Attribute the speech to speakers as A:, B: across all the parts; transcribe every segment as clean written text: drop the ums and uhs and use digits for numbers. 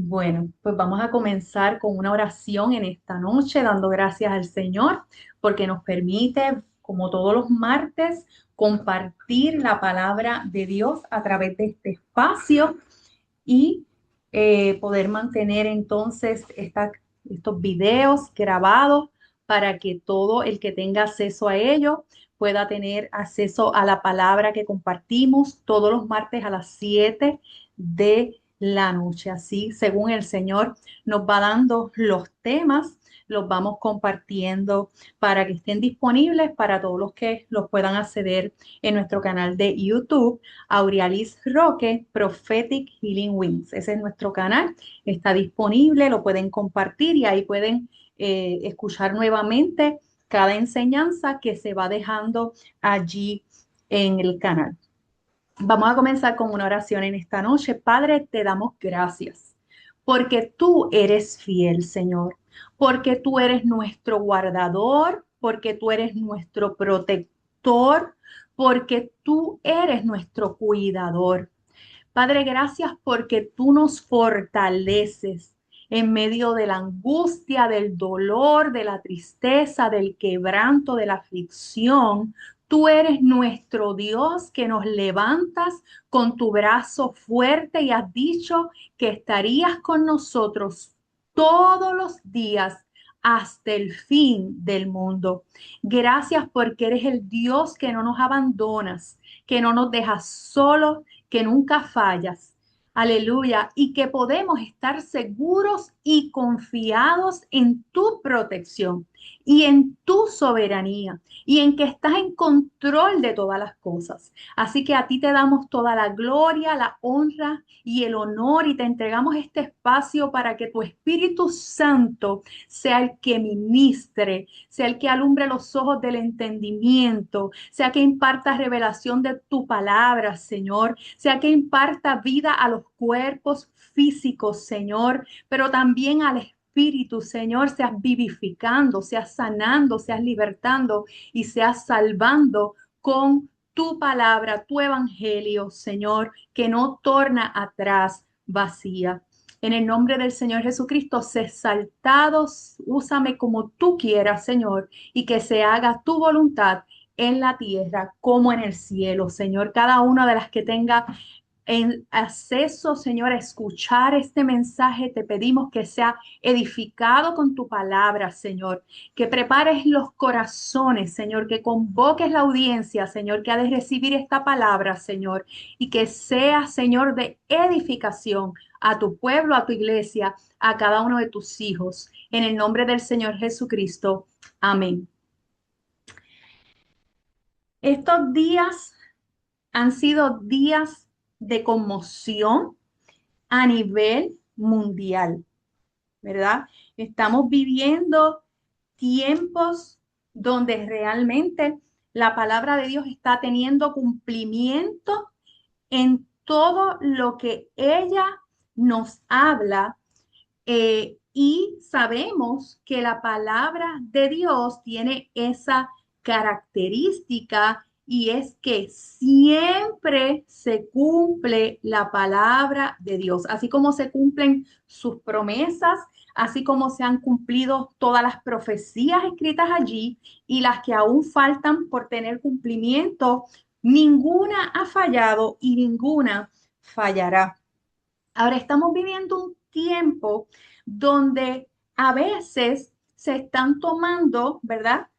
A: Bueno, pues vamos a comenzar con una oración en esta noche, dando gracias al Señor porque nos permite, como todos los martes, compartir la palabra de Dios a través de este espacio y poder mantener entonces estos videos grabados para que todo el que tenga acceso a ellos pueda tener acceso a la palabra que compartimos todos los martes a las 7 de la noche. Así, según el Señor nos va dando los temas, los vamos compartiendo para que estén disponibles para todos los que los puedan acceder en nuestro canal de YouTube. Aurialis Roque, Prophetic Healing Wings. Ese es nuestro canal, está disponible, lo pueden compartir y ahí pueden escuchar nuevamente cada enseñanza que se va dejando allí en el canal. Vamos a comenzar con una oración en esta noche. Padre, te damos gracias porque tú eres fiel, Señor, porque tú eres nuestro guardador, porque tú eres nuestro protector, porque tú eres nuestro cuidador. Padre, gracias porque tú nos fortaleces en medio de la angustia, del dolor, de la tristeza, del quebranto, de la aflicción. Tú eres nuestro Dios que nos levantas con tu brazo fuerte y has dicho que estarías con nosotros todos los días hasta el fin del mundo. Gracias porque eres el Dios que no nos abandonas, que no nos dejas solos, que nunca fallas. Aleluya. Y que podemos estar seguros y confiados en tu protección y en tu soberanía y en que estás en control de todas las cosas. Así que a ti te damos toda la gloria, la honra y el honor y te entregamos este espacio para que tu Espíritu Santo sea el que ministre, sea el que alumbre los ojos del entendimiento, sea que imparta revelación de tu palabra, Señor, sea que imparta vida a los cuerpos físicos, Señor, pero también al espíritu, Señor, seas vivificando, seas sanando, seas libertando y seas salvando con tu palabra, tu evangelio, Señor, que no torna atrás vacía. En el nombre del Señor Jesucristo, sé exaltado, úsame como tú quieras, Señor, y que se haga tu voluntad en la tierra como en el cielo, Señor. Cada una de las que tenga en acceso, Señor, a escuchar este mensaje, te pedimos que sea edificado con tu palabra, Señor, que prepares los corazones, Señor, que convoques la audiencia, Señor, que ha de recibir esta palabra, Señor, y que sea, Señor, de edificación a tu pueblo, a tu iglesia, a cada uno de tus hijos. En el nombre del Señor Jesucristo. Amén. Estos días han sido días de conmoción a nivel mundial, ¿verdad? Estamos viviendo tiempos donde realmente la palabra de Dios está teniendo cumplimiento en todo lo que ella nos habla, y sabemos que la palabra de Dios tiene esa característica y es que siempre se cumple la palabra de Dios, así como se cumplen sus promesas, así como se han cumplido todas las profecías escritas allí y las que aún faltan por tener cumplimiento, ninguna ha fallado y ninguna fallará. Ahora estamos viviendo un tiempo donde a veces se están tomando, ¿verdad?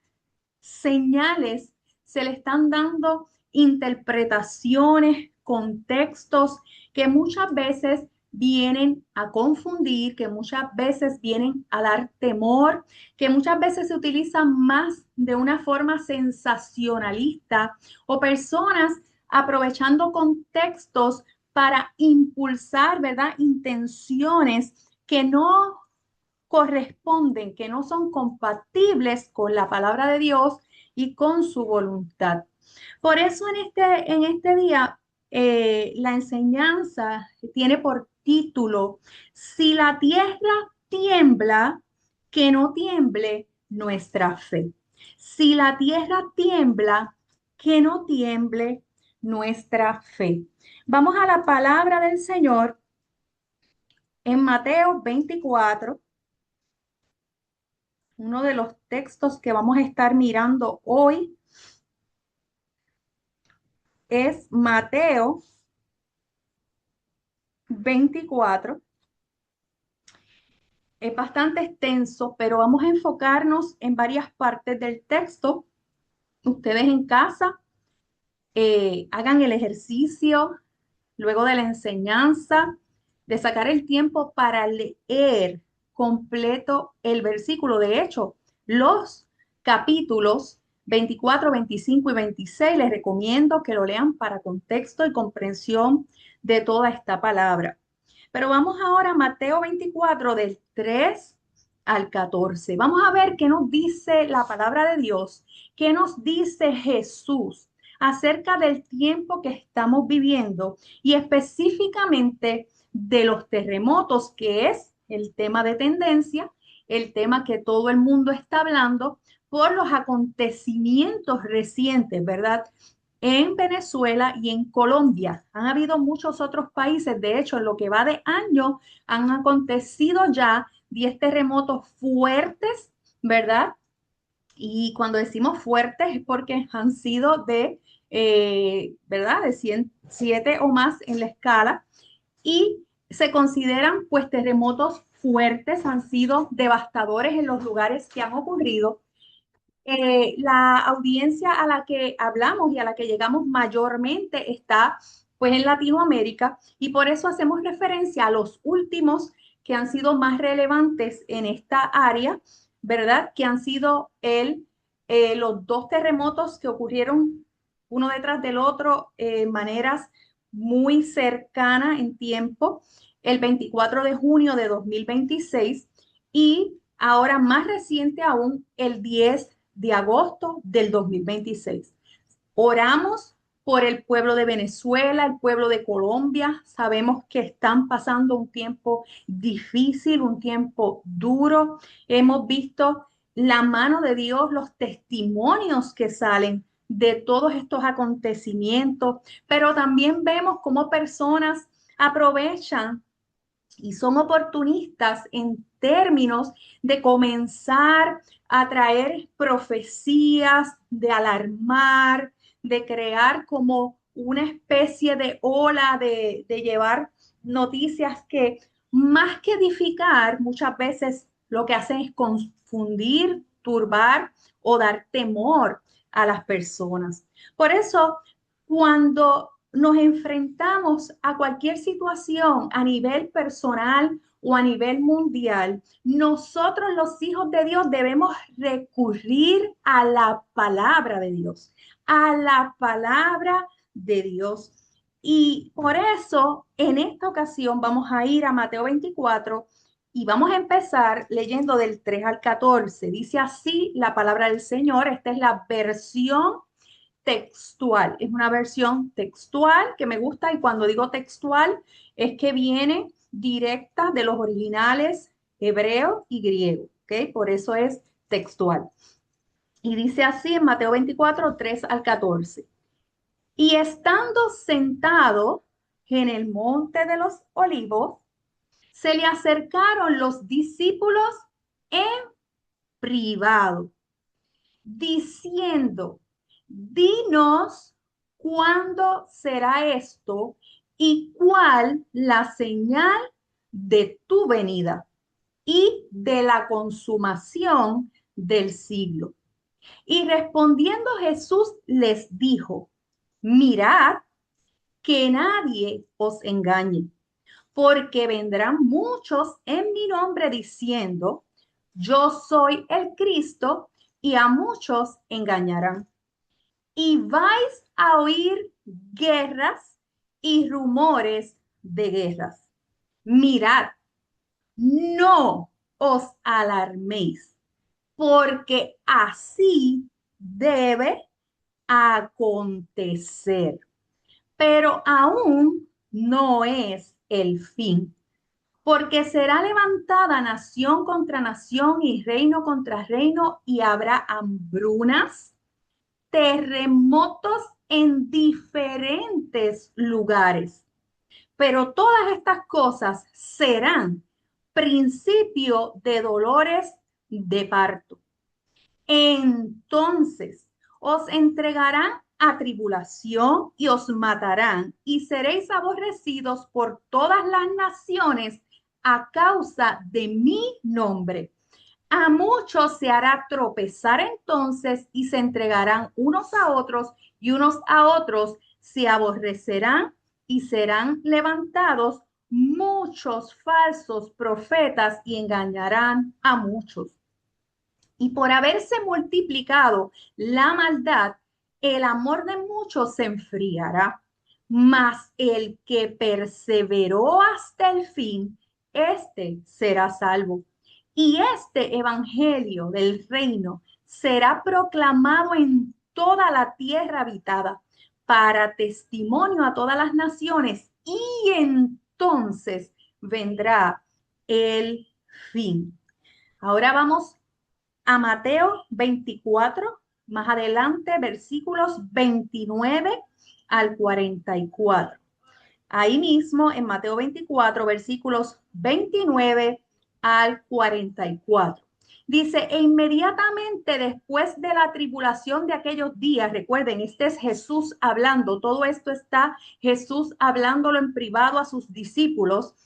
A: Señales, se le están dando interpretaciones, contextos que muchas veces vienen a confundir, que muchas veces vienen a dar temor, que muchas veces se utilizan más de una forma sensacionalista o personas aprovechando contextos para impulsar, ¿verdad? Intenciones que no corresponden, que no son compatibles con la palabra de Dios y con su voluntad. Por eso en este día la enseñanza tiene por título, si la tierra tiembla, que no tiemble nuestra fe. Si la tierra tiembla, que no tiemble nuestra fe. Vamos a la palabra del Señor En Mateo 24, uno de los textos que vamos a estar mirando hoy es Mateo 24. Es bastante extenso, pero vamos a enfocarnos en varias partes del texto. Ustedes en casa hagan el ejercicio luego de la enseñanza, de sacar el tiempo para leer completo el versículo. De hecho, los capítulos 24, 25 y 26 les recomiendo que lo lean para contexto y comprensión de toda esta palabra. Pero vamos ahora a Mateo 24 del 3 al 14. Vamos a ver qué nos dice la palabra de Dios, qué nos dice Jesús acerca del tiempo que estamos viviendo y específicamente de los terremotos, que es el tema de tendencia, el tema que todo el mundo está hablando por los acontecimientos recientes, ¿verdad? En Venezuela y en Colombia. Han habido muchos otros países, de hecho, en lo que va de año han acontecido ya 10 terremotos fuertes, ¿verdad? Y cuando decimos fuertes es porque han sido de, ¿verdad? De 107 o más en la escala y se consideran pues terremotos fuertes, han sido devastadores en los lugares que han ocurrido. La audiencia a la que hablamos y a la que llegamos mayormente está pues en Latinoamérica y por eso hacemos referencia a los últimos que han sido más relevantes en esta área, ¿verdad? Que han sido los dos terremotos que ocurrieron uno detrás del otro en maneras muy cercanas en tiempo, el 24 de junio de 2026 y ahora más reciente aún, el 10 de agosto del 2026. Oramos por el pueblo de Venezuela, el pueblo de Colombia. Sabemos que están pasando un tiempo difícil, un tiempo duro. Hemos visto la mano de Dios, los testimonios que salen de todos estos acontecimientos, pero también vemos cómo personas aprovechan y son oportunistas en términos de comenzar a traer profecías, de alarmar, de crear como una especie de ola, de llevar noticias que más que edificar, muchas veces lo que hacen es confundir, turbar o dar temor a las personas. Por eso, cuando nos enfrentamos a cualquier situación a nivel personal o a nivel mundial, nosotros los hijos de Dios debemos recurrir a la palabra de Dios, a la palabra de Dios. Y por eso, en esta ocasión, vamos a ir a Mateo 24 y vamos a empezar leyendo del 3 al 14. Dice así la palabra del Señor. Esta es la versión textual. Es una versión textual que me gusta y cuando digo textual es que viene directa de los originales hebreo y griego, ¿ok? Por eso es textual. Y dice así en Mateo 24, 3 al 14. Y estando sentado en el monte de los olivos, se le acercaron los discípulos en privado diciendo, dinos cuándo será esto y cuál la señal de tu venida y de la consumación del siglo. Y respondiendo Jesús les dijo, mirad que nadie os engañe, porque vendrán muchos en mi nombre diciendo, yo soy el Cristo, y a muchos engañarán. Y vais a oír guerras y rumores de guerras. Mirad, no os alarméis, porque así debe acontecer. Pero aún no es el fin, porque será levantada nación contra nación y reino contra reino, y habrá hambrunas, terremotos en diferentes lugares. pero todas estas cosas serán principio de dolores de parto. Entonces os entregarán a tribulación y os matarán y seréis aborrecidos por todas las naciones a causa de mi nombre. A muchos se hará tropezar entonces y se entregarán unos a otros y unos a otros se aborrecerán y serán levantados muchos falsos profetas y engañarán a muchos. Y por haberse multiplicado la maldad, el amor de muchos se enfriará. Mas el que perseveró hasta el fin, este será salvo. Y este evangelio del reino será proclamado en toda la tierra habitada para testimonio a todas las naciones. Y entonces vendrá el fin. Ahora vamos a Mateo 24, más adelante, versículos 29 al 44. Ahí mismo en Mateo 24, versículos 29 al 44. Dice, e inmediatamente después de la tribulación de aquellos días, recuerden, este es Jesús hablando, todo esto está Jesús hablándolo en privado a sus discípulos.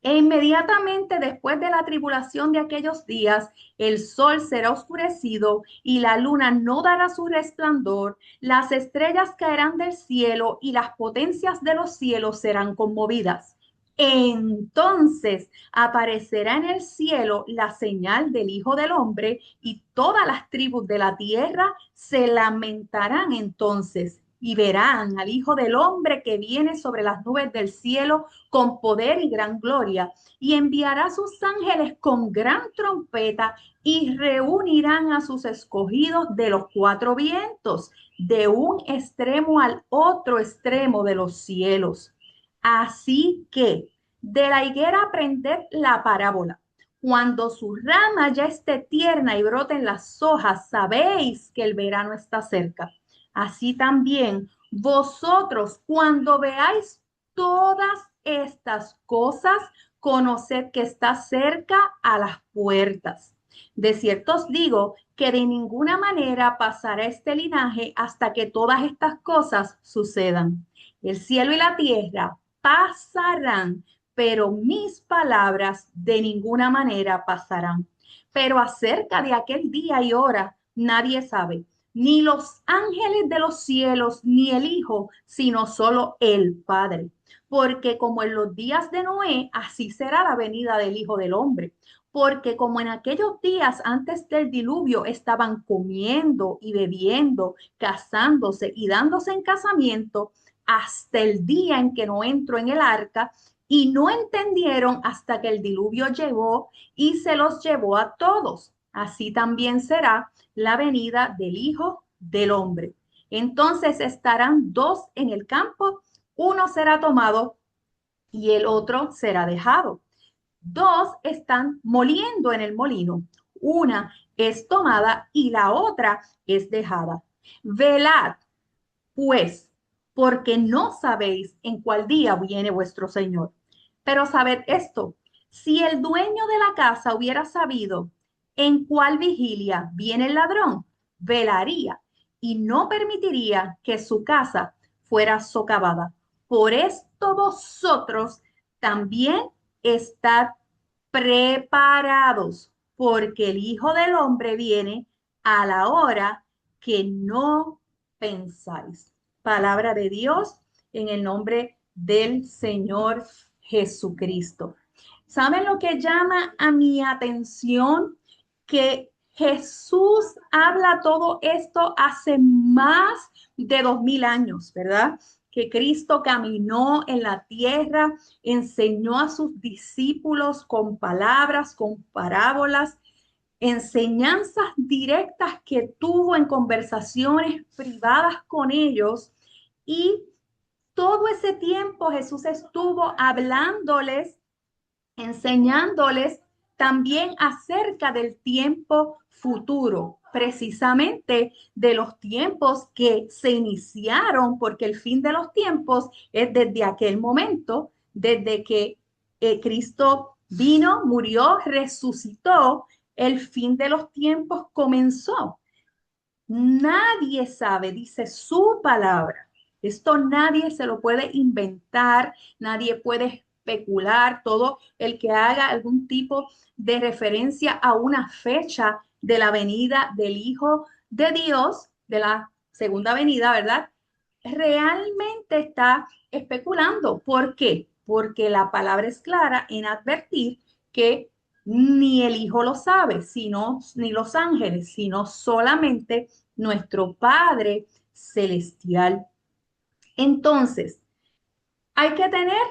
A: E inmediatamente después de la tribulación de aquellos días, el sol será oscurecido y la luna no dará su resplandor, las estrellas caerán del cielo y las potencias de los cielos serán conmovidas. Entonces aparecerá en el cielo la señal del Hijo del Hombre y todas las tribus de la tierra se lamentarán entonces y verán al Hijo del Hombre que viene sobre las nubes del cielo con poder y gran gloria, y enviará a sus ángeles con gran trompeta y reunirán a sus escogidos de los cuatro vientos, de un extremo al otro extremo de los cielos. Así que de la higuera aprended la parábola. Cuando su rama ya esté tierna y broten las hojas, sabéis que el verano está cerca. Así también vosotros, cuando veáis todas estas cosas, conoced que está cerca a las puertas. De cierto os digo que de ninguna manera pasará este linaje hasta que todas estas cosas sucedan. El cielo y la tierra pasarán, pero mis palabras de ninguna manera pasarán. Pero acerca de aquel día y hora, nadie sabe, ni los ángeles de los cielos, ni el Hijo, sino solo el Padre. Porque como en los días de Noé, así será la venida del Hijo del Hombre. Porque como en aquellos días antes del diluvio estaban comiendo y bebiendo, casándose y dándose en casamiento, hasta el día en que no entró en el arca, y no entendieron hasta que el diluvio llegó y se los llevó a todos. Así también será la venida del Hijo del Hombre. Entonces estarán dos en el campo, uno será tomado y el otro será dejado. Dos están moliendo en el molino, una es tomada y la otra es dejada. Velad, pues, porque no sabéis en cuál día viene vuestro Señor. Pero sabed esto, si el dueño de la casa hubiera sabido en cuál vigilia viene el ladrón, velaría y no permitiría que su casa fuera socavada. Por esto vosotros también estad preparados, porque el Hijo del Hombre viene a la hora que no pensáis. Palabra de Dios en el nombre del Señor Jesucristo. ¿Saben lo que llama a mi atención? Que Jesús habla todo esto hace más de 2000 años, ¿verdad? Que Cristo caminó en la tierra, enseñó a sus discípulos con palabras, con parábolas, enseñanzas directas que tuvo en conversaciones privadas con ellos, y todo ese tiempo Jesús estuvo hablándoles, enseñándoles, también acerca del tiempo futuro, precisamente de los tiempos que se iniciaron, porque el fin de los tiempos es desde aquel momento, desde que Cristo vino, murió, resucitó, el fin de los tiempos comenzó. Nadie sabe, dice su palabra. Esto nadie se lo puede inventar, nadie puede especular. Todo el que haga algún tipo de referencia a una fecha de la venida del Hijo de Dios, de la segunda venida, ¿verdad? Realmente está especulando. ¿Por qué? Porque la palabra es clara en advertir que ni el Hijo lo sabe, sino ni los ángeles, sino solamente nuestro Padre Celestial. Entonces, hay que tener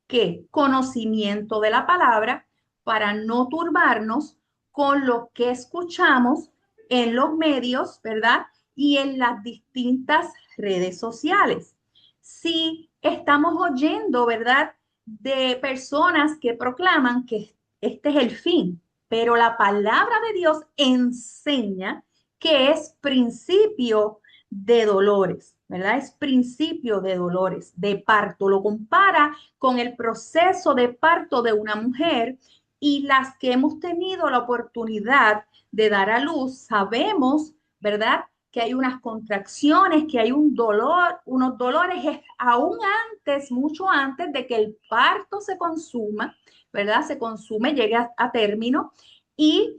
A: que conocimiento de la palabra para no turbarnos con lo que escuchamos en los medios, ¿verdad? Y en las distintas redes sociales. Si estamos oyendo, ¿verdad? De personas que proclaman que este es el fin, pero la palabra de Dios enseña que es principio de dolores, ¿verdad? Es principio de dolores, de parto. Lo compara con el proceso de parto de una mujer y las que hemos tenido la oportunidad de dar a luz, sabemos, ¿verdad? Que hay unas contracciones, que hay un dolor, unos dolores aún antes, mucho antes de que el parto se consuma, ¿verdad? Se consume, llegue a término y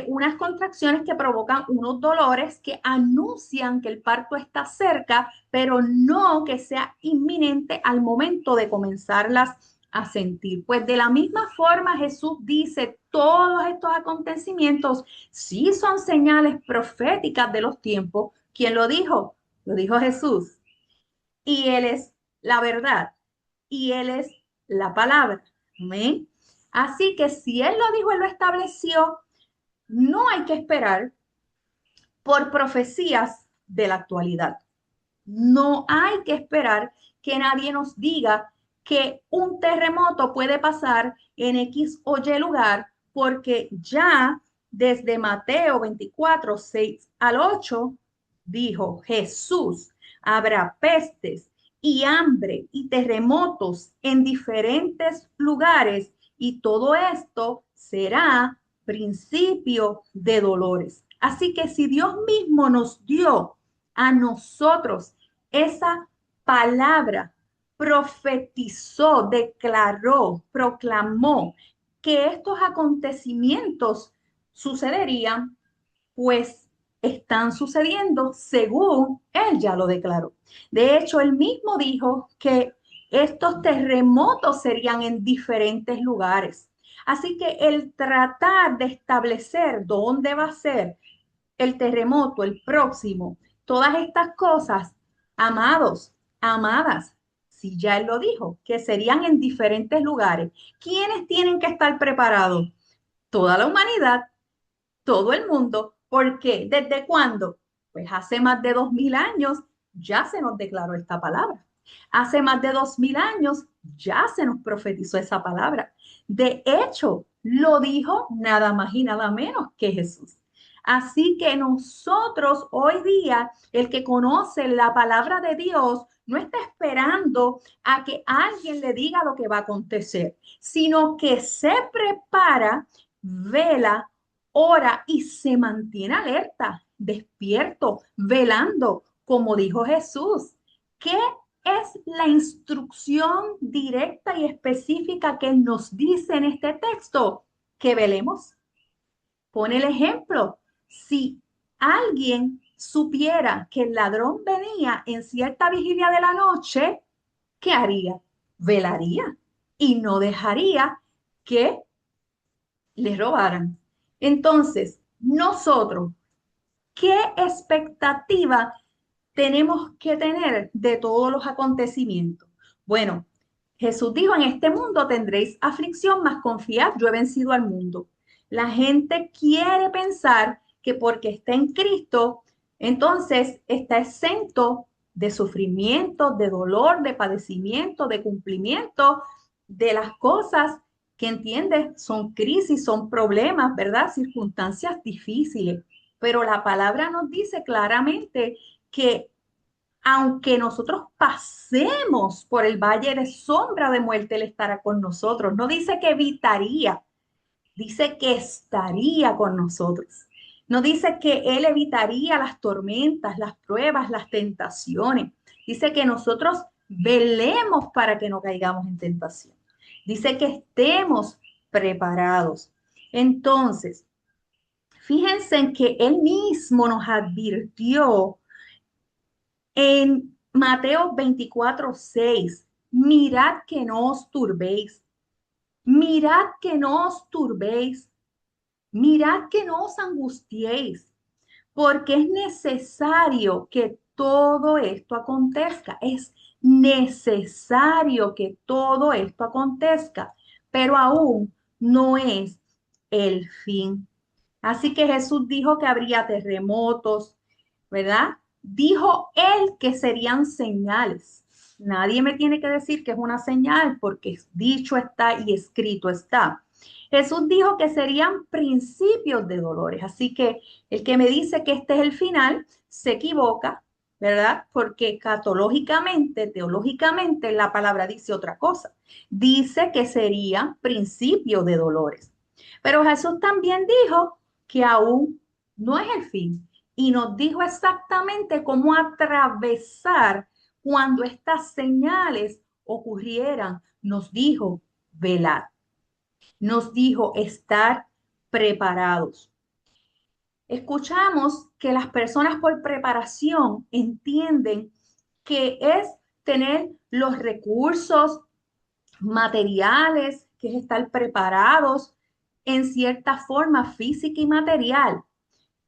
A: unas contracciones que provocan unos dolores que anuncian que el parto está cerca, pero no que sea inminente al momento de comenzarlas a sentir. Pues de la misma forma Jesús dice, todos estos acontecimientos sí son señales proféticas de los tiempos. ¿Quién lo dijo? Lo dijo Jesús. Y Él es la verdad. Y Él es la palabra. ¿Amén? Así que si Él lo dijo, Él lo estableció, no hay que esperar por profecías de la actualidad. No hay que esperar que nadie nos diga que un terremoto puede pasar en X o Y lugar, porque ya desde Mateo 24, 6 al 8, dijo Jesús, habrá pestes y hambre y terremotos en diferentes lugares y todo esto será principio de dolores. Así que si Dios mismo nos dio a nosotros esa palabra, profetizó, declaró, proclamó que estos acontecimientos sucederían, pues están sucediendo según él ya lo declaró. De hecho, él mismo dijo que estos terremotos serían en diferentes lugares. Así que el tratar de establecer dónde va a ser el terremoto, el próximo, todas estas cosas, amados, amadas, si ya él lo dijo, que serían en diferentes lugares. ¿Quiénes tienen que estar preparados? Toda la humanidad, todo el mundo. ¿Por qué? ¿Desde cuándo? Pues hace más de 2000 años ya se nos declaró esta palabra. Hace más de 2000 años ya se nos profetizó esa palabra. De hecho, lo dijo nada más y nada menos que Jesús. Así que nosotros hoy día, el que conoce la palabra de Dios, no está esperando a que alguien le diga lo que va a acontecer, sino que se prepara, vela, ora y se mantiene alerta, despierto, velando, como dijo Jesús. ¿Qué es la instrucción directa y específica que nos dice en este texto? Que velemos. Pone el ejemplo. Si alguien supiera que el ladrón venía en cierta vigilia de la noche, ¿qué haría? Velaría y no dejaría que le robaran. Entonces, nosotros, ¿qué expectativa tenemos que tener de todos los acontecimientos? Bueno, Jesús dijo, en este mundo tendréis aflicción, mas confiad, yo he vencido al mundo. La gente quiere pensar que porque está en Cristo, entonces está exento de sufrimiento, de dolor, de padecimiento, de cumplimiento, de las cosas que entiende, son crisis, son problemas, ¿verdad? Circunstancias difíciles. Pero la palabra nos dice claramente que aunque nosotros pasemos por el valle de sombra de muerte, Él estará con nosotros. No dice que evitaría, dice que estaría con nosotros. No dice que Él evitaría las tormentas, las pruebas, las tentaciones. Dice que nosotros velemos para que no caigamos en tentación. Dice que estemos preparados. Entonces, fíjense en que Él mismo nos advirtió en Mateo 24:6. Mirad que no os turbéis. Mirad que no os turbéis. Mirad que no os angustiéis, porque es necesario que todo esto acontezca. Es necesario que todo esto acontezca, pero aún no es el fin. Así que Jesús dijo que habría terremotos, ¿verdad? Dijo él que serían señales. Nadie me tiene que decir que es una señal porque dicho está y escrito está. Jesús dijo que serían principios de dolores. Así que el que me dice que este es el final se equivoca, ¿verdad? Porque catológicamente, teológicamente, la palabra dice otra cosa. Dice que serían principios de dolores. Pero Jesús también dijo que aún no es el fin y nos dijo exactamente cómo atravesar cuando estas señales ocurrieran. Nos dijo, velad. Nos dijo, estar preparados. Escuchamos que las personas por preparación entienden que es tener los recursos materiales, que es estar preparados en cierta forma física y material.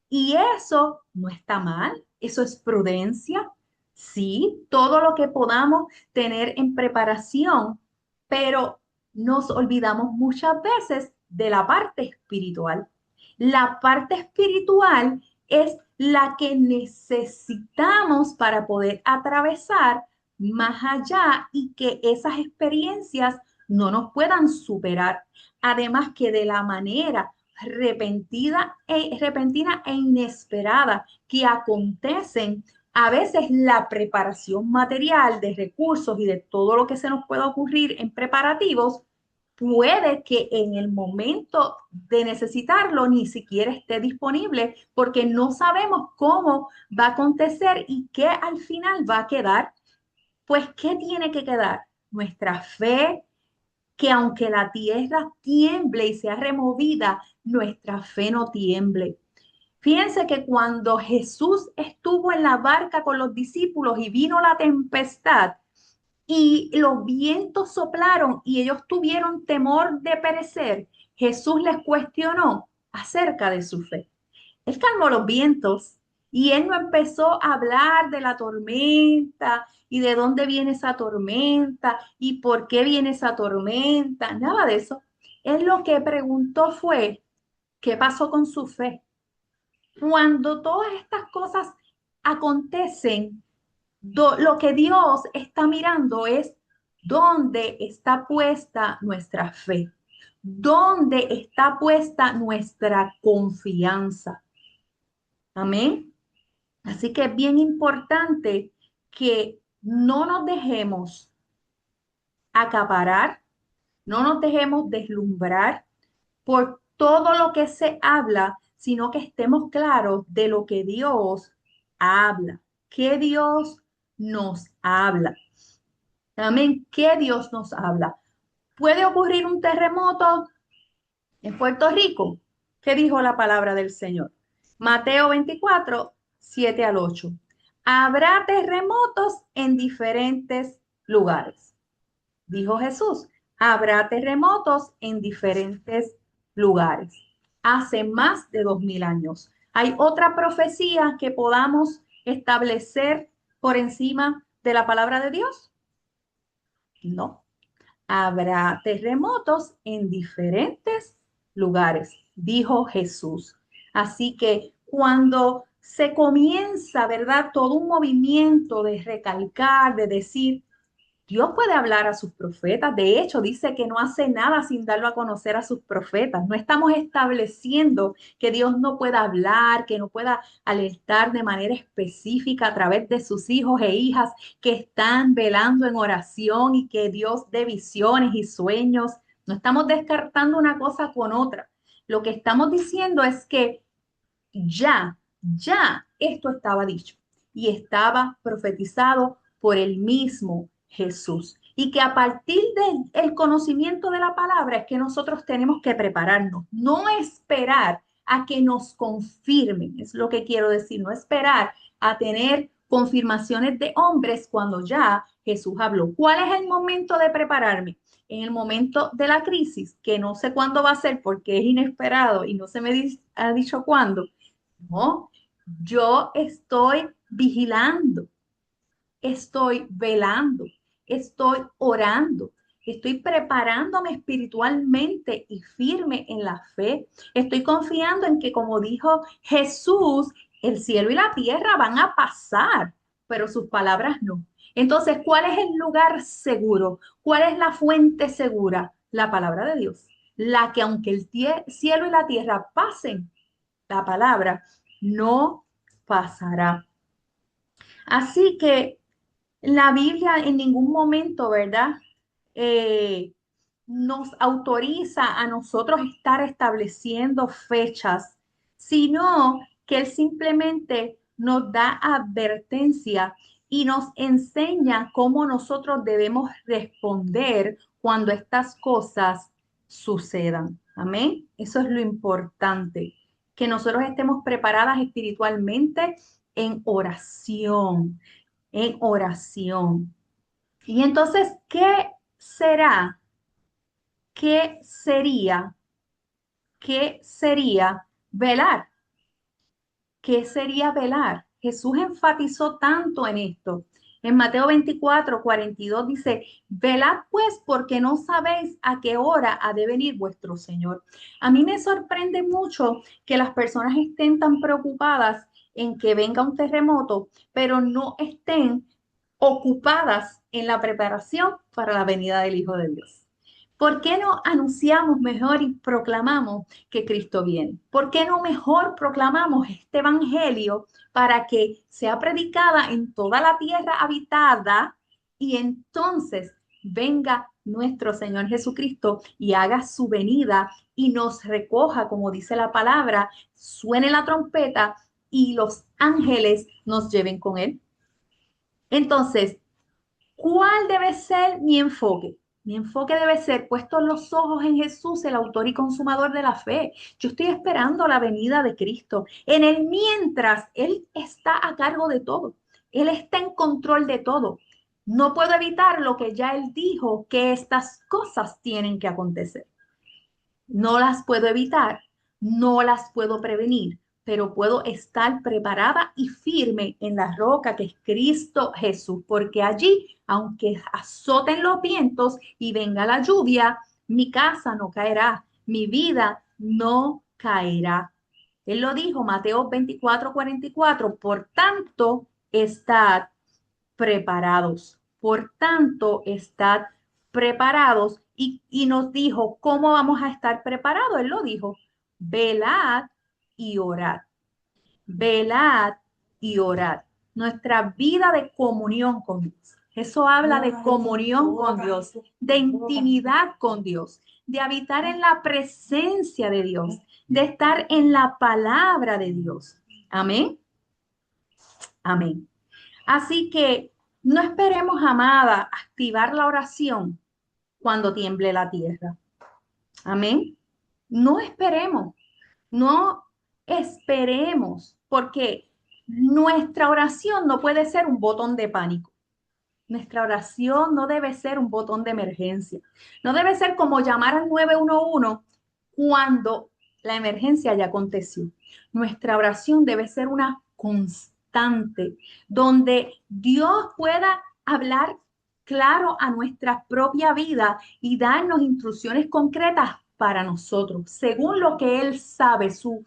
A: Y eso no está mal, eso es prudencia. Sí, todo lo que podamos tener en preparación, pero nos olvidamos muchas veces de la parte espiritual. La parte espiritual es la que necesitamos para poder atravesar más allá y que esas experiencias no nos puedan superar. Además que de la manera repentina e inesperada que acontecen, a veces la preparación material de recursos y de todo lo que se nos pueda ocurrir en preparativos, puede que en el momento de necesitarlo ni siquiera esté disponible porque no sabemos cómo va a acontecer y qué al final va a quedar. Pues, ¿qué tiene que quedar? Nuestra fe, que aunque la tierra tiemble y sea removida, nuestra fe no tiemble. Fíjense que cuando Jesús estuvo en la barca con los discípulos y vino la tempestad y los vientos soplaron y ellos tuvieron temor de perecer, Jesús les cuestionó acerca de su fe. Él calmó los vientos y él no empezó a hablar de la tormenta y de dónde viene esa tormenta y por qué viene esa tormenta, nada de eso. Él lo que preguntó fue, ¿qué pasó con su fe? Cuando todas estas cosas acontecen, lo que Dios está mirando es dónde está puesta nuestra fe, dónde está puesta nuestra confianza. Amén. Así que es bien importante que no nos dejemos acaparar, no nos dejemos deslumbrar por todo lo que se habla, sino que estemos claros de lo que Dios habla, que Dios nos habla. Amén, que Dios nos habla. ¿Puede ocurrir un terremoto en Puerto Rico? ¿Qué dijo la palabra del Señor? Mateo 24, 7 al 8. Habrá terremotos en diferentes lugares. Dijo Jesús, habrá terremotos en diferentes lugares. Hace más de 2000 años. ¿Hay otra profecía que podamos establecer por encima de la palabra de Dios? No. Habrá terremotos en diferentes lugares, dijo Jesús. Así que cuando se comienza, ¿verdad? Todo un movimiento de recalcar, de decir, Dios puede hablar a sus profetas. De hecho, dice que no hace nada sin darlo a conocer a sus profetas. No estamos estableciendo que Dios no pueda hablar, que no pueda alertar de manera específica a través de sus hijos e hijas que están velando en oración y que Dios dé visiones y sueños. No estamos descartando una cosa con otra. Lo que estamos diciendo es que ya esto estaba dicho y estaba profetizado por el mismo Jesús. Y que a partir del conocimiento de la palabra es que nosotros tenemos que prepararnos, no esperar a que nos confirmen, es lo que quiero decir, no esperar a tener confirmaciones de hombres cuando ya Jesús habló. ¿Cuál es el momento de prepararme? En el momento de la crisis, que no sé cuándo va a ser porque es inesperado y no se me ha dicho cuándo. No, yo estoy vigilando, estoy velando, estoy orando, estoy preparándome espiritualmente y firme en la fe. Estoy confiando en que, como dijo Jesús, el cielo y la tierra van a pasar, pero sus palabras no. Entonces, ¿cuál es el lugar seguro? ¿Cuál es la fuente segura? La palabra de Dios. La que aunque el cielo y la tierra pasen, la palabra no pasará. Así que la Biblia en ningún momento, ¿verdad? Eh, Nos autoriza a nosotros estar estableciendo fechas, sino que Él simplemente nos da advertencia y nos enseña cómo nosotros debemos responder cuando estas cosas sucedan. Amén. Eso es lo importante, que nosotros estemos preparadas espiritualmente en oración, en oración. Y entonces, ¿qué será? ¿Qué sería? ¿Qué sería velar? ¿Qué sería velar? Jesús enfatizó tanto en esto. En Mateo 24:42 dice, velad pues porque no sabéis a qué hora ha de venir vuestro Señor. A mí me sorprende mucho que las personas estén tan preocupadas en que venga un terremoto, pero no estén ocupadas en la preparación para la venida del Hijo de Dios. ¿Por qué no anunciamos mejor y proclamamos que Cristo viene? ¿Por qué no mejor proclamamos este evangelio para que sea predicada en toda la tierra habitada y entonces venga nuestro Señor Jesucristo y haga su venida y nos recoja, como dice la palabra, suene la trompeta y los ángeles nos lleven con él? Entonces, ¿cuál debe ser mi enfoque? Mi enfoque debe ser puestos los ojos en Jesús, el autor y consumador de la fe. Yo estoy esperando la venida de Cristo. En el mientras, Él está a cargo de todo. Él está en control de todo. No puedo evitar lo que ya Él dijo, que estas cosas tienen que acontecer. No las puedo evitar, no las puedo prevenir, pero puedo estar preparada y firme en la roca que es Cristo Jesús, porque allí, aunque azoten los vientos y venga la lluvia, mi casa no caerá, mi vida no caerá. Él lo dijo, Mateo 24:44, por tanto, estad preparados. Por tanto, estad preparados. Y nos dijo, ¿cómo vamos a estar preparados? Él lo dijo, velad y orad. Velad y orad. Nuestra vida de comunión con Dios. Eso habla de comunión con Dios, de intimidad con Dios, de habitar en la presencia de Dios, de estar en la palabra de Dios. Amén. Amén. Así que no esperemos, amada, activar la oración cuando tiemble la tierra. Amén. No esperemos, no esperemos, porque nuestra oración no puede ser un botón de pánico. Nuestra oración no debe ser un botón de emergencia. No debe ser como llamar al 911 cuando la emergencia ya aconteció. Nuestra oración debe ser una constante, donde Dios pueda hablar claro a nuestra propia vida y darnos instrucciones concretas para nosotros, según lo que Él sabe, su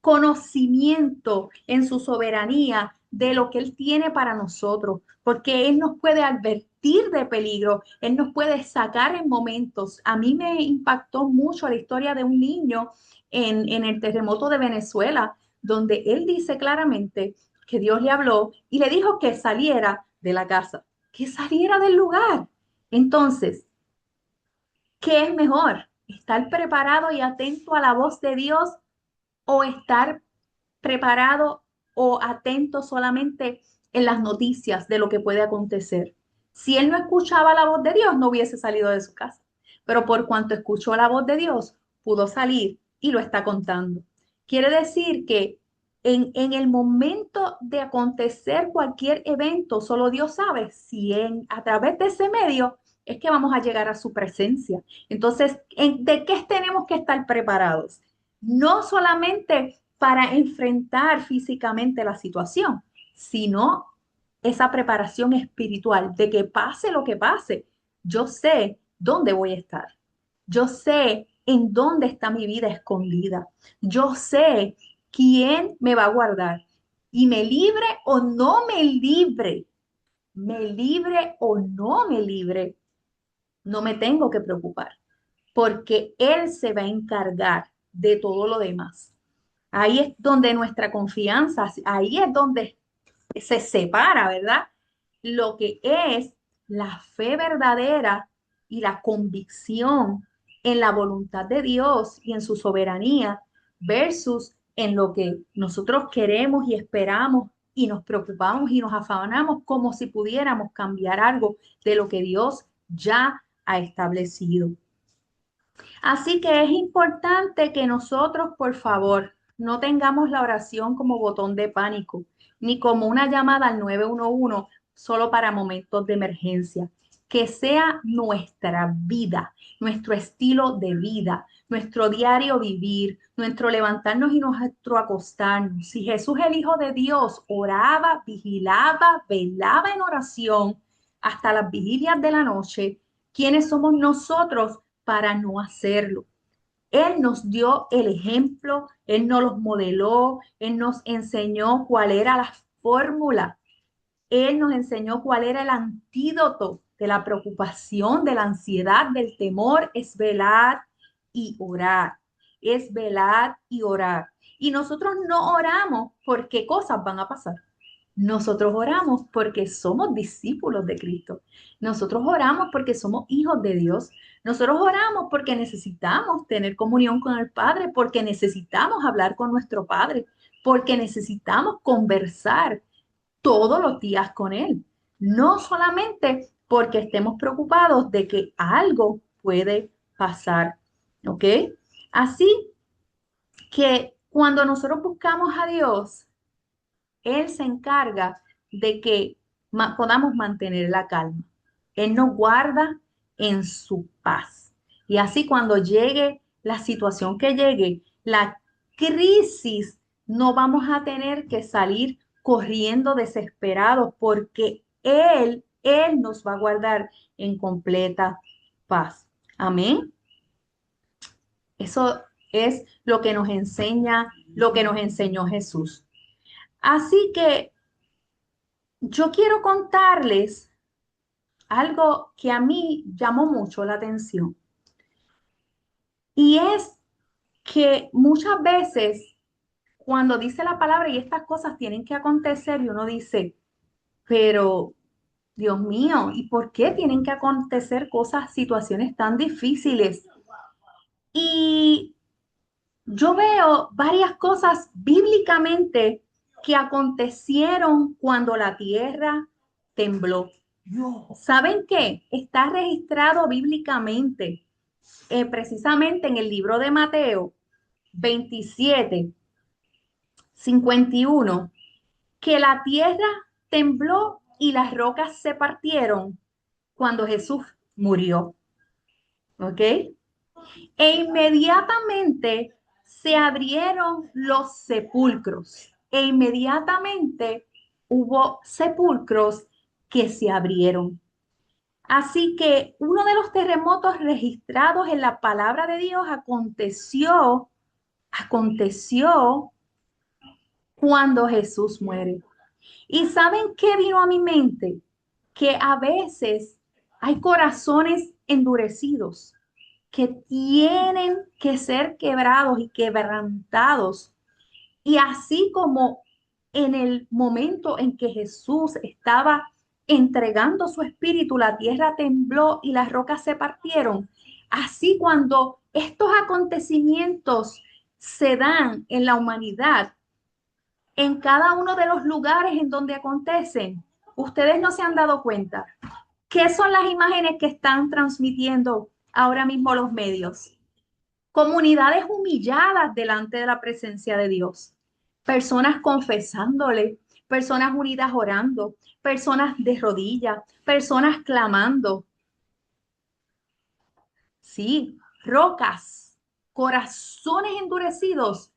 A: conocimiento en su soberanía de lo que Él tiene para nosotros, porque Él nos puede advertir de peligro, Él nos puede sacar en momentos. A mí me impactó mucho la historia de un niño en el terremoto de Venezuela, donde Él dice claramente que Dios le habló y le dijo que saliera de la casa, que saliera del lugar. Entonces, ¿qué es mejor? ¿Estar preparado y atento a la voz de Dios o estar preparado o atento solamente en las noticias de lo que puede acontecer? Si él no escuchaba la voz de Dios, no hubiese salido de su casa. Pero por cuanto escuchó la voz de Dios, pudo salir y lo está contando. Quiere decir que en el momento de acontecer cualquier evento, solo Dios sabe si a través de ese medio es que vamos a llegar a su presencia. Entonces, ¿de qué tenemos que estar preparados? No solamente para enfrentar físicamente la situación, sino esa preparación espiritual de que pase lo que pase, yo sé dónde voy a estar. Yo sé en dónde está mi vida escondida. Yo sé quién me va a guardar y me libre o no me libre o no me libre, no me tengo que preocupar porque Él se va a encargar de todo lo demás. Ahí es donde nuestra confianza, ahí es donde se separa, ¿verdad? Lo que es la fe verdadera y la convicción en la voluntad de Dios y en su soberanía versus en lo que nosotros queremos y esperamos y nos preocupamos y nos afanamos como si pudiéramos cambiar algo de lo que Dios ya ha establecido. Así que es importante que nosotros, por favor, no tengamos la oración como botón de pánico, ni como una llamada al 911 solo para momentos de emergencia. Que sea nuestra vida, nuestro estilo de vida, nuestro diario vivir, nuestro levantarnos y nuestro acostarnos. Si Jesús, el Hijo de Dios, oraba, vigilaba, velaba en oración hasta las vigilias de la noche, ¿quiénes somos nosotros para no hacerlo? Él nos dio el ejemplo, Él nos los modeló, Él nos enseñó cuál era la fórmula, Él nos enseñó cuál era el antídoto de la preocupación, de la ansiedad, del temor, es velar y orar, es velar y orar. Y nosotros no oramos porque cosas van a pasar. Nosotros oramos porque somos discípulos de Cristo. Nosotros oramos porque somos hijos de Dios. Nosotros oramos porque necesitamos tener comunión con el Padre, porque necesitamos hablar con nuestro Padre, porque necesitamos conversar todos los días con Él. No solamente porque estemos preocupados de que algo puede pasar. ¿Ok? Así que cuando nosotros buscamos a Dios, Él se encarga de que podamos mantener la calma. Él nos guarda en su paz. Y así cuando llegue la situación que llegue, la crisis, no vamos a tener que salir corriendo desesperados porque Él nos va a guardar en completa paz. Amén. Eso es lo que nos enseña, lo que nos enseñó Jesús. Así que yo quiero contarles algo que a mí llamó mucho la atención y es que muchas veces cuando dice la palabra y estas cosas tienen que acontecer y uno dice, pero Dios mío, ¿y por qué tienen que acontecer cosas, situaciones tan difíciles? Y yo veo varias cosas bíblicamente que acontecieron cuando la tierra tembló. ¿Saben qué? Está registrado bíblicamente, precisamente en el libro de Mateo 27:51, que la tierra tembló y las rocas se partieron cuando Jesús murió. ¿Ok? E inmediatamente se abrieron los sepulcros. E inmediatamente hubo sepulcros que se abrieron. Así que uno de los terremotos registrados en la palabra de Dios aconteció cuando Jesús muere. ¿Y saben qué vino a mi mente? Que a veces hay corazones endurecidos que tienen que ser quebrados y quebrantados. Y así como en el momento en que Jesús estaba entregando su espíritu, la tierra tembló y las rocas se partieron. Así cuando estos acontecimientos se dan en la humanidad, en cada uno de los lugares en donde acontecen, ustedes no se han dado cuenta. ¿Qué son las imágenes que están transmitiendo ahora mismo los medios? Comunidades humilladas delante de la presencia de Dios, personas confesándole, personas unidas orando, personas de rodillas, personas clamando. Sí, rocas, corazones endurecidos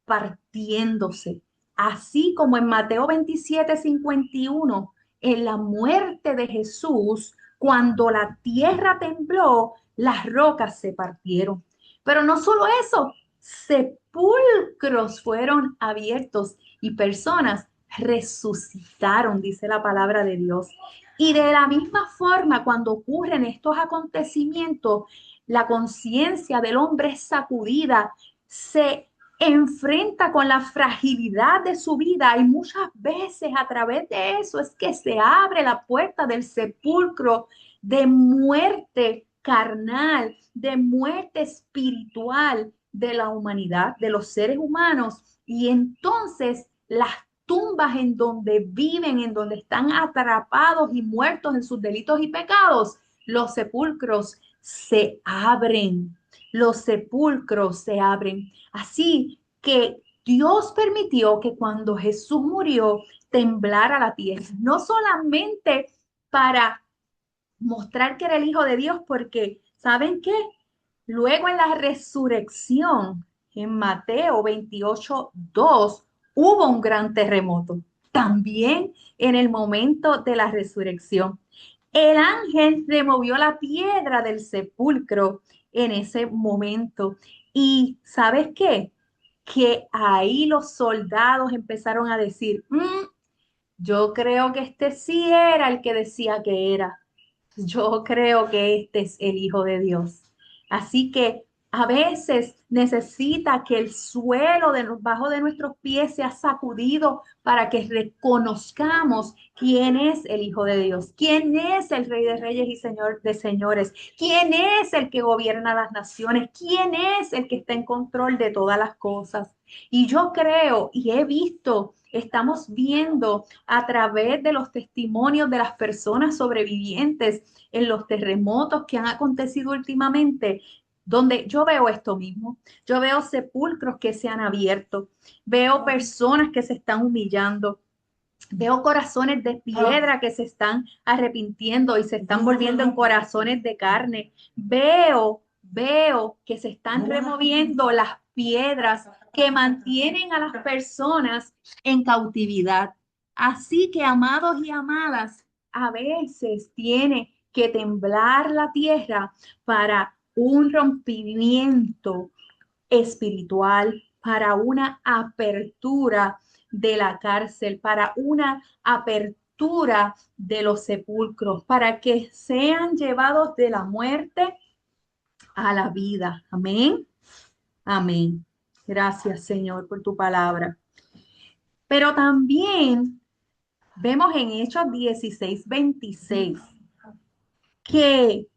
A: partiéndose, así como en Mateo 27:51, en la muerte de Jesús, cuando la tierra tembló, las rocas se partieron. Pero no solo eso, sepulcros fueron abiertos y personas resucitaron, dice la palabra de Dios. Y de la misma forma, cuando ocurren estos acontecimientos, la conciencia del hombre es sacudida, se enfrenta con la fragilidad de su vida y muchas veces a través de eso es que se abre la puerta del sepulcro de muerte carnal, de muerte espiritual de la humanidad, de los seres humanos. Y entonces las tumbas en donde viven, en donde están atrapados y muertos en sus delitos y pecados, los sepulcros se abren, los sepulcros se abren. Así que Dios permitió que cuando Jesús murió temblara la tierra, no solamente para mostrar que era el Hijo de Dios, porque ¿saben qué? Luego en la resurrección, en Mateo 28:2, hubo un gran terremoto. También en el momento de la resurrección. El ángel removió la piedra del sepulcro en ese momento. ¿Y sabes qué? Que ahí los soldados empezaron a decir, yo creo que este sí era el que decía que era. Yo creo que este es el Hijo de Dios. Así que a veces necesita que el suelo debajo de nuestros pies sea sacudido para que reconozcamos quién es el Hijo de Dios, quién es el Rey de Reyes y Señor de Señores, quién es el que gobierna las naciones, quién es el que está en control de todas las cosas. Y yo creo y he visto, estamos viendo a través de los testimonios de las personas sobrevivientes en los terremotos que han acontecido últimamente, donde yo veo esto mismo. Yo veo sepulcros que se han abierto, veo personas que se están humillando, veo corazones de piedra que se están arrepintiendo y se están volviendo en corazones de carne. Veo que se están removiendo las piedras que mantienen a las personas en cautividad. Así que, amados y amadas, a veces tiene que temblar la tierra para un rompimiento espiritual, para una apertura de la cárcel, para una apertura de los sepulcros, para que sean llevados de la muerte a la vida. Amén. Amén. Gracias, Señor, por tu palabra. Pero también vemos en Hechos 16:26 que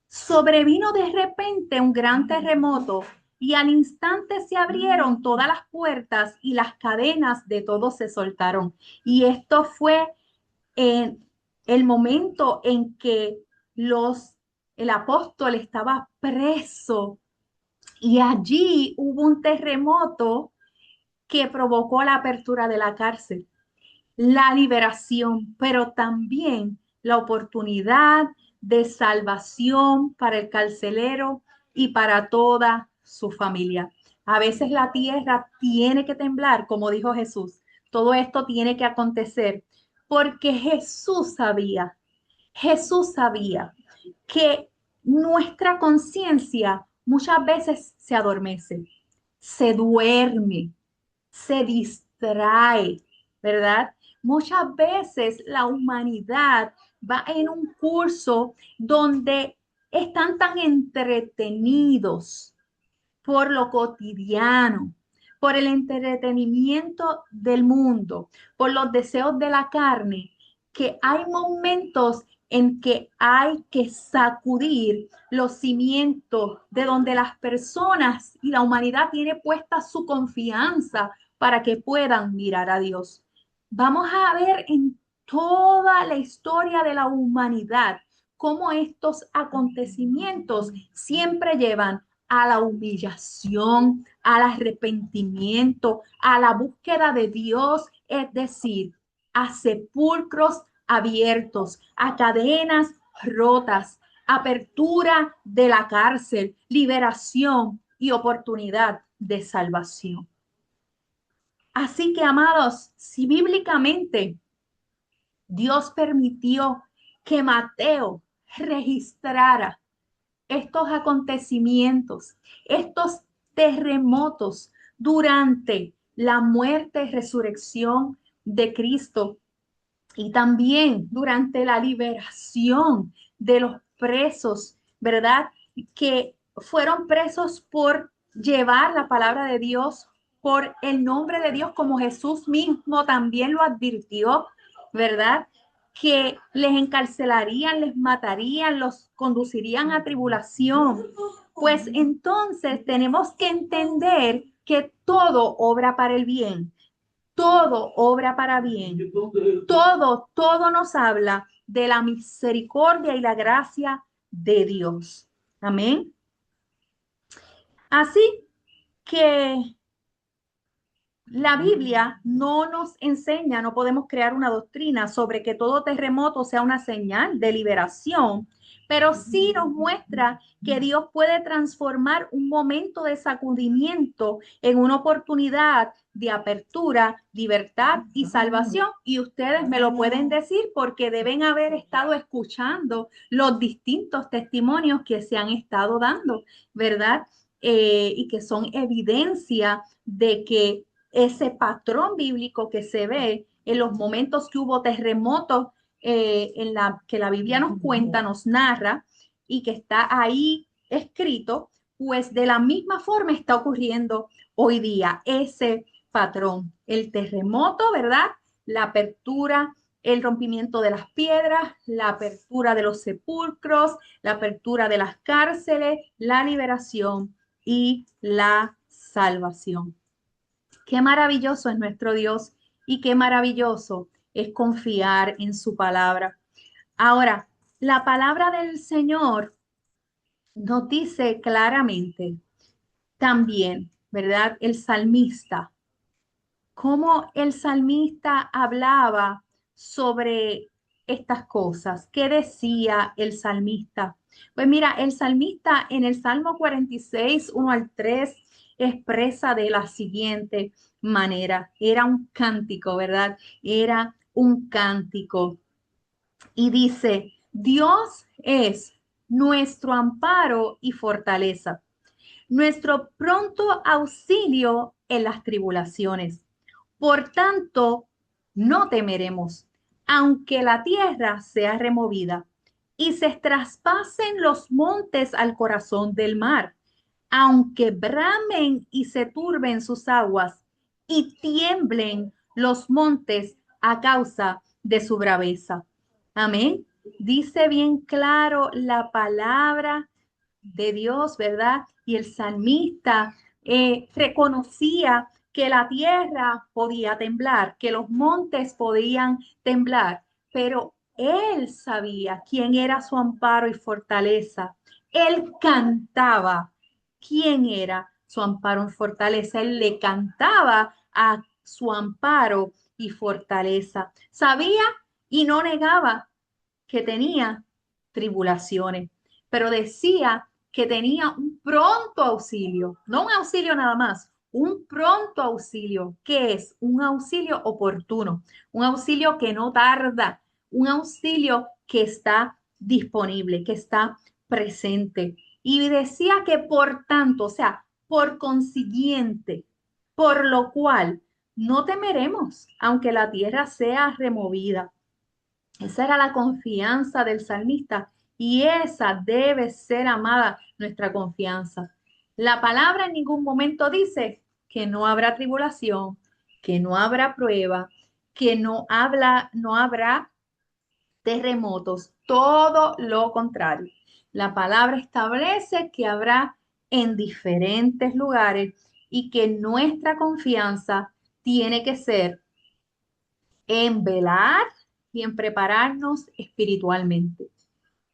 A: sobrevino de repente un gran terremoto y al instante se abrieron todas las puertas y las cadenas de todos se soltaron. Y esto fue en el momento en que el apóstol estaba preso y allí hubo un terremoto que provocó la apertura de la cárcel, la liberación, pero también la oportunidad de salvación para el carcelero y para toda su familia. A veces la tierra tiene que temblar, como dijo Jesús. Todo esto tiene que acontecer porque Jesús sabía que nuestra conciencia muchas veces se adormece, se duerme, se distrae, ¿verdad? Muchas veces la humanidad va en un curso donde están tan entretenidos por lo cotidiano, por el entretenimiento del mundo, por los deseos de la carne, que hay momentos en que hay que sacudir los cimientos de donde las personas y la humanidad tiene puesta su confianza para que puedan mirar a Dios. Vamos a ver en toda la historia de la humanidad cómo estos acontecimientos siempre llevan a la humillación, al arrepentimiento, a la búsqueda de Dios, es decir, a sepulcros abiertos, a cadenas rotas, apertura de la cárcel, liberación y oportunidad de salvación. Así que, amados, si bíblicamente Dios permitió que Mateo registrara estos acontecimientos, estos terremotos durante la muerte y resurrección de Cristo y también durante la liberación de los presos, ¿verdad? Que fueron presos por llevar la palabra de Dios, por el nombre de Dios, como Jesús mismo también lo advirtió, ¿verdad? Que les encarcelarían, les matarían, los conducirían a tribulación. Pues entonces tenemos que entender que todo obra para el bien, todo obra para bien, todo nos habla de la misericordia y la gracia de Dios. Amén. Así que la Biblia no nos enseña, no podemos crear una doctrina sobre que todo terremoto sea una señal de liberación, pero sí nos muestra que Dios puede transformar un momento de sacudimiento en una oportunidad de apertura, libertad y salvación. Y ustedes me lo pueden decir porque deben haber estado escuchando los distintos testimonios que se han estado dando, ¿verdad? Y que son evidencia de que ese patrón bíblico que se ve en los momentos que hubo terremotos que la Biblia nos cuenta, nos narra y que está ahí escrito, pues de la misma forma está ocurriendo hoy día ese patrón, el terremoto, ¿verdad? La apertura, el rompimiento de las piedras, la apertura de los sepulcros, la apertura de las cárceles, la liberación y la salvación. Qué maravilloso es nuestro Dios y qué maravilloso es confiar en su palabra. Ahora, la palabra del Señor nos dice claramente también, ¿verdad? El salmista, cómo el salmista hablaba sobre estas cosas. ¿Qué decía el salmista? Pues mira, el salmista en el Salmo 46, 1 al 3, expresa de la siguiente manera. Era un cántico, ¿verdad? Era un cántico. Y dice, Dios es nuestro amparo y fortaleza, nuestro pronto auxilio en las tribulaciones. Por tanto, no temeremos, aunque la tierra sea removida y se traspasen los montes al corazón del mar, aunque bramen y se turben sus aguas y tiemblen los montes a causa de su braveza. Amén. Dice bien claro la palabra de Dios, ¿verdad? Y el salmista reconocía que la tierra podía temblar, que los montes podían temblar, pero él sabía quién era su amparo y fortaleza. Él cantaba quién era su amparo y fortaleza. Él le cantaba a su amparo y fortaleza. Sabía y no negaba que tenía tribulaciones, pero decía que tenía un pronto auxilio, no un auxilio nada más, un pronto auxilio, que es un auxilio oportuno, un auxilio que no tarda, un auxilio que está disponible, que está presente. Y decía que por tanto, o sea, por consiguiente, por lo cual no temeremos, aunque la tierra sea removida. Esa era la confianza del salmista y esa debe ser, amada, nuestra confianza. La palabra en ningún momento dice que no habrá tribulación, que no habrá prueba, que no habrá terremotos, todo lo contrario. La palabra establece que habrá en diferentes lugares y que nuestra confianza tiene que ser en velar y en prepararnos espiritualmente.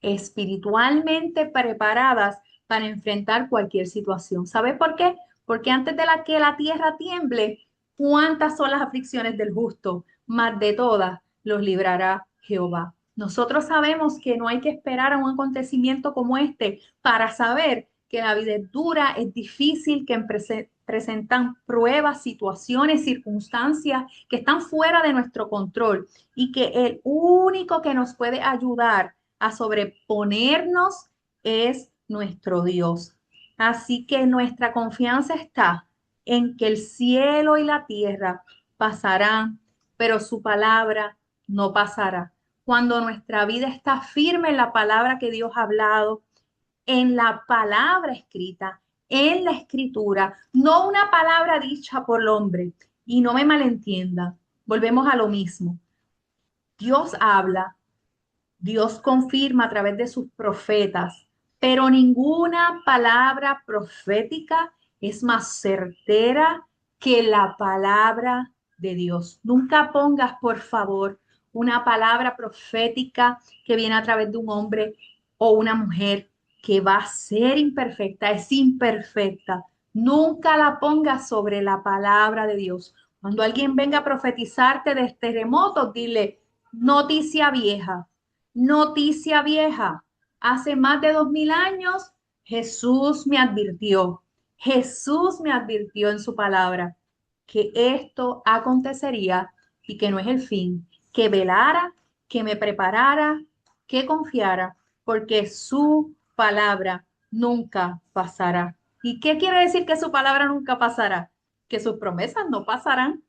A: Espiritualmente preparadas para enfrentar cualquier situación. ¿Sabes por qué? Porque antes de que la tierra tiemble, ¿cuántas son las aflicciones del justo? Más de todas los librará Jehová. Nosotros sabemos que no hay que esperar a un acontecimiento como este para saber que la vida es dura, es difícil, que presentan pruebas, situaciones, circunstancias que están fuera de nuestro control y que el único que nos puede ayudar a sobreponernos es nuestro Dios. Así que nuestra confianza está en que el cielo y la tierra pasarán, pero su palabra no pasará. Cuando nuestra vida está firme en la palabra que Dios ha hablado, en la palabra escrita, en la escritura, no una palabra dicha por el hombre. Y no me malentienda, volvemos a lo mismo. Dios habla, Dios confirma a través de sus profetas, pero ninguna palabra profética es más certera que la palabra de Dios. Nunca pongas, por favor, una palabra profética que viene a través de un hombre o una mujer que va a ser imperfecta, es imperfecta. Nunca la pongas sobre la palabra de Dios. Cuando alguien venga a profetizarte de terremotos, dile, noticia vieja. Noticia vieja. Hace más de 2000 años, Jesús me advirtió. Jesús me advirtió en su palabra que esto acontecería y que no es el fin, que velara, que me preparara, que confiara, porque su palabra nunca pasará. ¿Y qué quiere decir que su palabra nunca pasará? Que sus promesas no pasarán,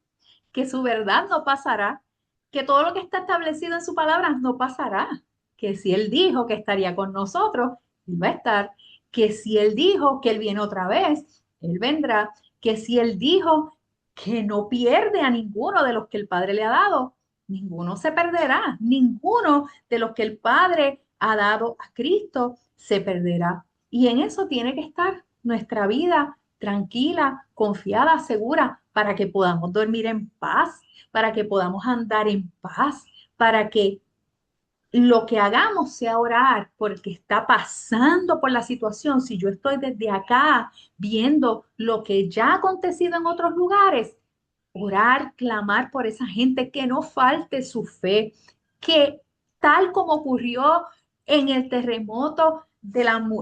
A: que su verdad no pasará, que todo lo que está establecido en su palabra no pasará, que si Él dijo que estaría con nosotros, Él va a estar, que si Él dijo que Él viene otra vez, Él vendrá, que si Él dijo que no pierde a ninguno de los que el Padre le ha dado, ninguno se perderá, ninguno de los que el Padre ha dado a Cristo se perderá. Y en eso tiene que estar nuestra vida tranquila, confiada, segura, para que podamos dormir en paz, para que podamos andar en paz, para que lo que hagamos sea orar porque está pasando por la situación. Si yo estoy desde acá viendo lo que ya ha acontecido en otros lugares, orar, clamar por esa gente, que no falte su fe, que tal como ocurrió en el terremoto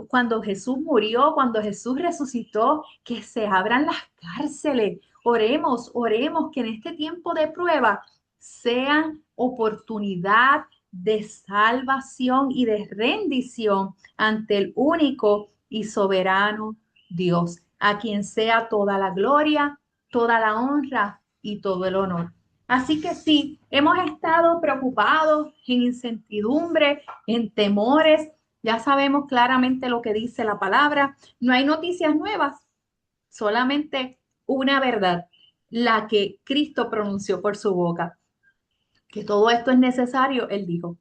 A: cuando Jesús murió, cuando Jesús resucitó, que se abran las cárceles. Oremos, oremos que en este tiempo de prueba sean oportunidad de salvación y de rendición ante el único y soberano Dios, a quien sea toda la gloria, toda la honra y todo el honor. Así que sí, hemos estado preocupados, en incertidumbre, en temores. Ya sabemos claramente lo que dice la palabra. No hay noticias nuevas, solamente una verdad, la que Cristo pronunció por su boca. Que todo esto es necesario, Él dijo.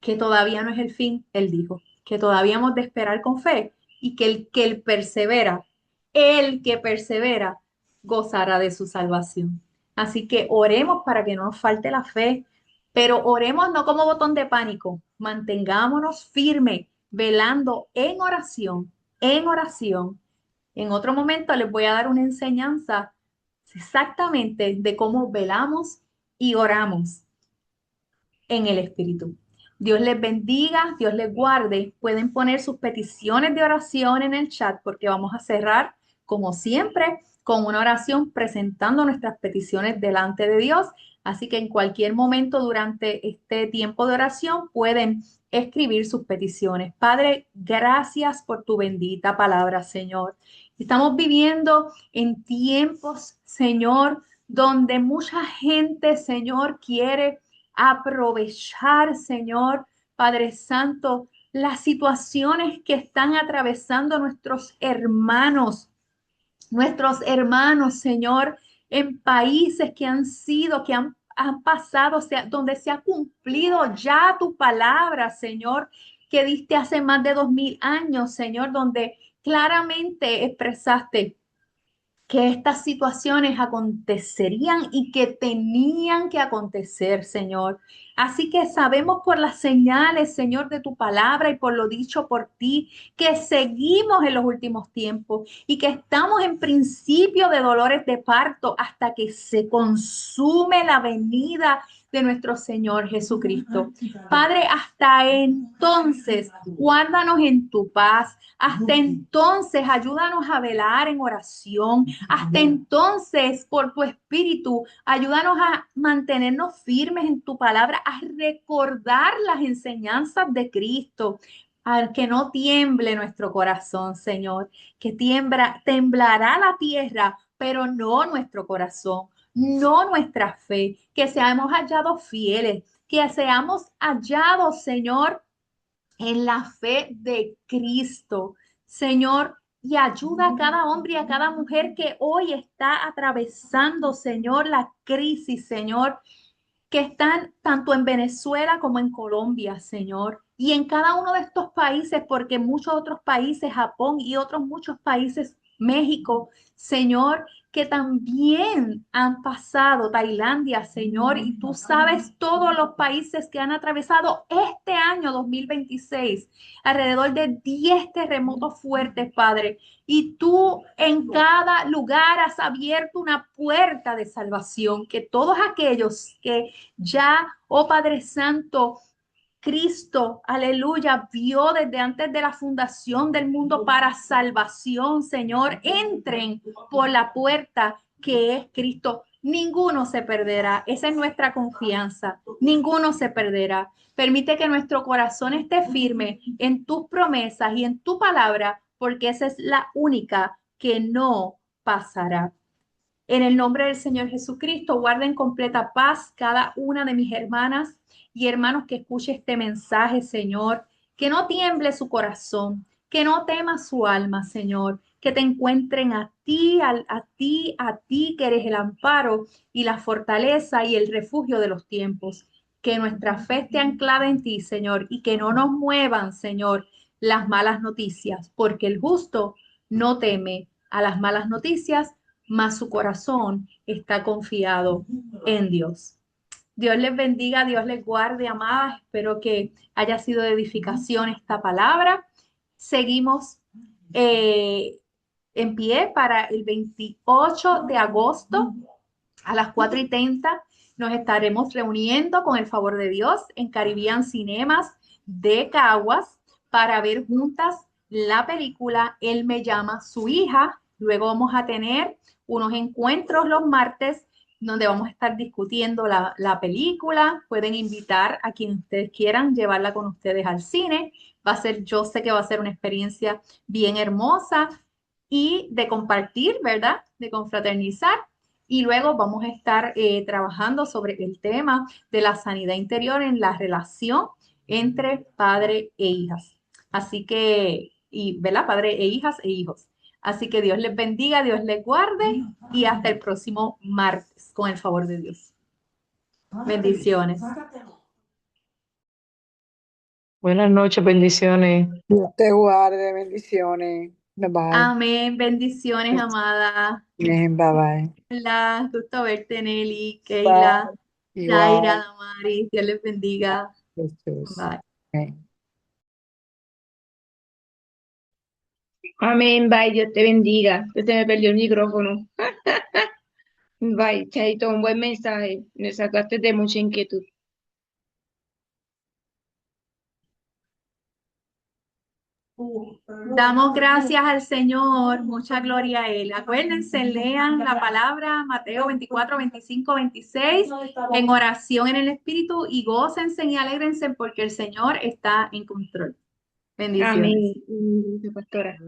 A: Que todavía no es el fin, Él dijo. Que todavía hemos de esperar con fe y que el que persevera, gozará de su salvación. Así que oremos para que no nos falte la fe, pero oremos no como botón de pánico. Mantengámonos firmes, velando en oración, en oración. En otro momento les voy a dar una enseñanza exactamente de cómo velamos y oramos en el Espíritu. Dios les bendiga, Dios les guarde. Pueden poner sus peticiones de oración en el chat porque vamos a cerrar, como siempre, con una oración presentando nuestras peticiones delante de Dios. Así que en cualquier momento durante este tiempo de oración pueden escribir sus peticiones. Padre, gracias por tu bendita palabra, Señor. Estamos viviendo en tiempos, Señor, donde mucha gente, Señor, quiere aprovechar, Señor, Padre Santo, las situaciones que están atravesando nuestros hermanos, Señor, en países que han sido, han pasado, donde se ha cumplido ya tu palabra, Señor, que diste hace más de 2000 años, Señor, donde claramente expresaste que estas situaciones acontecerían y que tenían que acontecer, Señor. Así que sabemos por las señales, Señor, de tu palabra y por lo dicho por ti, que seguimos en los últimos tiempos y que estamos en principio de dolores de parto hasta que se consume la venida de nuestro Señor Jesucristo. Padre, hasta entonces, guárdanos en tu paz. Hasta entonces, ayúdanos a velar en oración. Hasta entonces, por tu espíritu, ayúdanos a mantenernos firmes en tu palabra, a recordar las enseñanzas de Cristo, al que no tiemble nuestro corazón, Señor, que temblará la tierra, pero no nuestro corazón, no nuestra fe, que seamos hallados fieles, que seamos hallados, Señor, en la fe de Cristo, Señor, y ayuda a cada hombre y a cada mujer que hoy está atravesando, Señor, la crisis, Señor, que están tanto en Venezuela como en Colombia, Señor, y en cada uno de estos países, porque muchos otros países, Japón y otros muchos países, México, Señor, que también han pasado, Tailandia, Señor, y tú sabes todos los países que han atravesado este año 2026, alrededor de 10 terremotos fuertes, Padre, y tú en cada lugar has abierto una puerta de salvación, que todos aquellos que ya, oh Padre Santo, Cristo, aleluya, vio desde antes de la fundación del mundo para salvación, Señor, entren por la puerta que es Cristo. Ninguno se perderá. Esa es nuestra confianza. Ninguno se perderá. Permite que nuestro corazón esté firme en tus promesas y en tu palabra, porque esa es la única que no pasará. En el nombre del Señor Jesucristo, guarda en completa paz cada una de mis hermanas y hermanos que escuche este mensaje, Señor. Que no tiemble su corazón, que no tema su alma, Señor. Que te encuentren a ti, a ti, que eres el amparo y la fortaleza y el refugio de los tiempos. Que nuestra fe esté anclada en ti, Señor, y que no nos muevan, Señor, las malas noticias, porque el justo no teme a las malas noticias, mas su corazón está confiado en Dios. Dios les bendiga, Dios les guarde, amadas. Espero que haya sido de edificación esta palabra. Seguimos eh, en pie para el 28 de agosto a las 4:30. Nos estaremos reuniendo con el favor de Dios en Caribbean Cinemas de Caguas para ver juntas la película Él me llama su hija. Luego vamos a tener unos encuentros los martes donde vamos a estar discutiendo la película. Pueden invitar a quien ustedes quieran, llevarla con ustedes al cine. Yo sé que va a ser una experiencia bien hermosa y de compartir, ¿verdad? De confraternizar. Y luego vamos a estar trabajando sobre el tema de la sanidad interior en la relación entre padre e hijas. Así que, ¿verdad? Padre e hijas e hijos. Así que Dios les bendiga, Dios les guarde y hasta el próximo martes, con el favor de Dios. Bendiciones.
B: Buenas noches, bendiciones.
C: Dios te guarde, bendiciones. Bye bye.
A: Amén. Bendiciones, amada.
C: Bien, bye bye.
A: Hola, gusto verte, Nelly, Keila,
C: Bye.
A: Zaira,
C: Igual,
A: Damaris. Dios les bendiga.
C: Jesús.
A: Bye.
C: Amén.
D: Amén, bye, Dios te bendiga. Se me perdió el micrófono. Bye, Chaito, un buen mensaje. Me sacaste de mucha inquietud.
A: Damos gracias al Señor, mucha gloria a Él. Acuérdense, lean la palabra Mateo 24, 25, 26 en oración en el Espíritu y gócense y alégrense porque el Señor está en control. Bendiciones.
D: Amén, pastora.